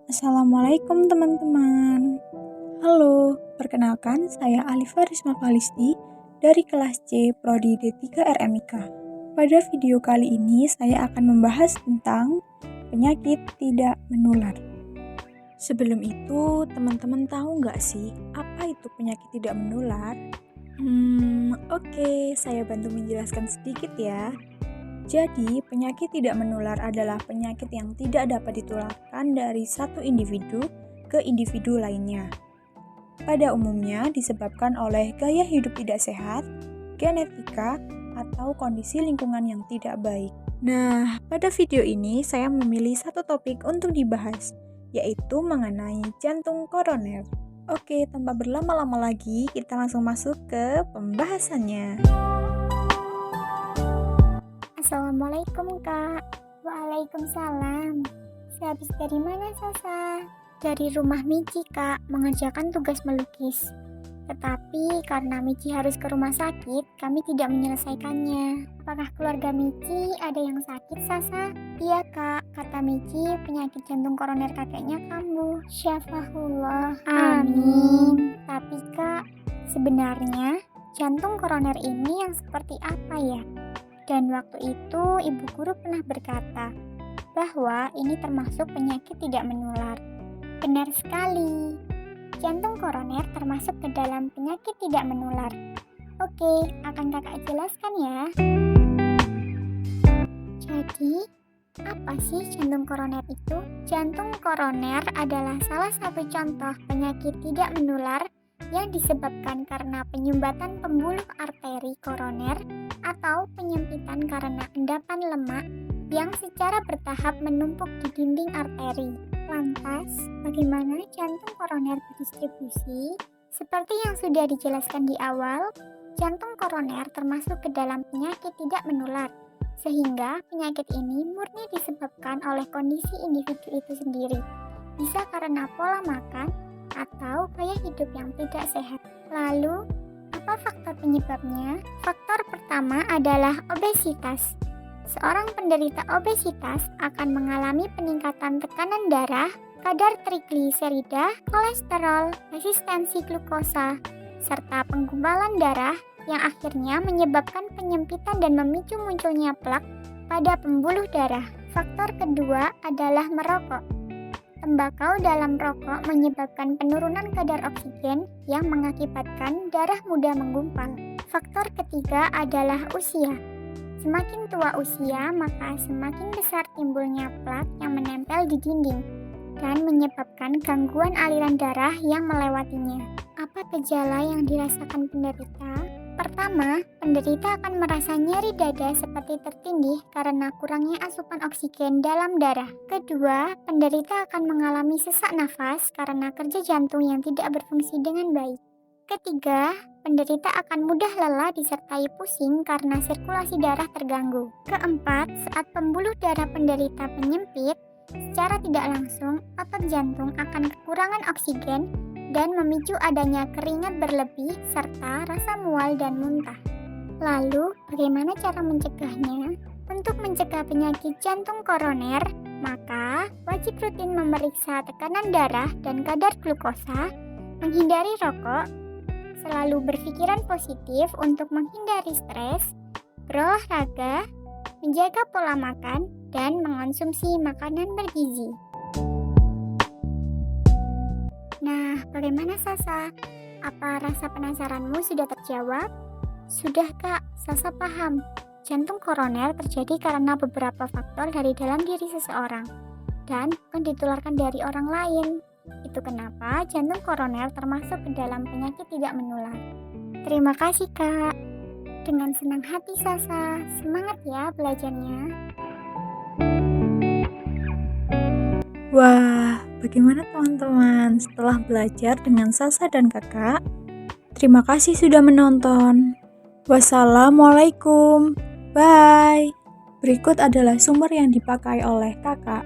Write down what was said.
Assalamualaikum teman-teman. Halo, perkenalkan saya Alifa Risma Kalisti dari kelas C Prodi D3 RMIK. Pada video kali ini saya akan membahas tentang penyakit tidak menular. Sebelum itu, teman-teman tahu nggak sih apa itu penyakit tidak menular? Oke, saya bantu menjelaskan sedikit ya. Jadi, penyakit tidak menular adalah penyakit yang tidak dapat ditularkan dari satu individu ke individu lainnya. Pada umumnya disebabkan oleh gaya hidup tidak sehat, genetika, atau kondisi lingkungan yang tidak baik. Nah, pada video ini saya memilih satu topik untuk dibahas, yaitu mengenai jantung koroner. Oke, tanpa berlama-lama lagi, kita langsung masuk ke pembahasannya. Assalamualaikum Kak. Waalaikumsalam. Sehabis dari mana Sasa? Dari rumah Michi Kak, mengerjakan tugas melukis. Tetapi karena Michi harus ke rumah sakit, kami tidak menyelesaikannya. Apakah keluarga Michi ada yang sakit Sasa? Iya Kak, kata Michi penyakit jantung koroner kakeknya kambuh. Syafahullah. Amin. Tapi Kak, sebenarnya jantung koroner ini yang seperti apa ya? Dan waktu itu ibu guru pernah berkata bahwa ini termasuk penyakit tidak menular. Benar sekali. Jantung koroner termasuk ke dalam penyakit tidak menular. Oke, akan kakak jelaskan ya. Jadi, apa sih jantung koroner itu? Jantung koroner adalah salah satu contoh penyakit tidak menular yang disebabkan karena penyumbatan pembuluh arteri koroner atau penyempitan karena endapan lemak yang secara bertahap menumpuk di dinding arteri. Lantas, bagaimana jantung koroner berdistribusi? Seperti yang sudah dijelaskan di awal, jantung koroner termasuk ke dalam penyakit tidak menular, sehingga penyakit ini murni disebabkan oleh kondisi individu itu sendiri. Bisa karena pola makan atau gaya hidup yang tidak sehat. Lalu, apa faktor penyebabnya? Faktor pertama adalah obesitas. Seorang penderita obesitas akan mengalami peningkatan tekanan darah, kadar trigliserida, kolesterol, resistensi glukosa, serta penggumpalan darah yang akhirnya menyebabkan penyempitan dan memicu munculnya plak pada pembuluh darah. Faktor kedua adalah merokok. Tembakau dalam rokok menyebabkan penurunan kadar oksigen yang mengakibatkan darah mudah menggumpal. Faktor ketiga adalah usia. Semakin tua usia, maka semakin besar timbulnya plak yang menempel di dinding dan menyebabkan gangguan aliran darah yang melewatinya. Apa gejala yang dirasakan penderita? Pertama, penderita akan merasa nyeri dada seperti tertindih karena kurangnya asupan oksigen dalam darah. Kedua, penderita akan mengalami sesak nafas karena kerja jantung yang tidak berfungsi dengan baik. Ketiga, penderita akan mudah lelah disertai pusing karena sirkulasi darah terganggu. Keempat, saat pembuluh darah penderita penyempit, secara tidak langsung otot jantung akan kekurangan oksigen dan memicu adanya keringat berlebih serta rasa mual dan muntah. Lalu, bagaimana cara mencegahnya? Untuk mencegah penyakit jantung koroner, maka wajib rutin memeriksa tekanan darah dan kadar glukosa, menghindari rokok, selalu berpikiran positif untuk menghindari stres, berolahraga, menjaga pola makan, dan mengonsumsi makanan bergizi. Nah, bagaimana Sasa? Apa rasa penasaranmu sudah terjawab? Sudah Kak, Sasa paham. Jantung koroner terjadi karena beberapa faktor dari dalam diri seseorang dan bukan ditularkan dari orang lain. Itu kenapa jantung koroner termasuk ke dalam penyakit tidak menular. Terima kasih Kak. Dengan senang hati Sasa, semangat ya belajarnya. Wah, bagaimana teman-teman setelah belajar dengan Sasa dan kakak? Terima kasih sudah menonton. Wassalamualaikum. Bye. Berikut adalah sumber yang dipakai oleh kakak.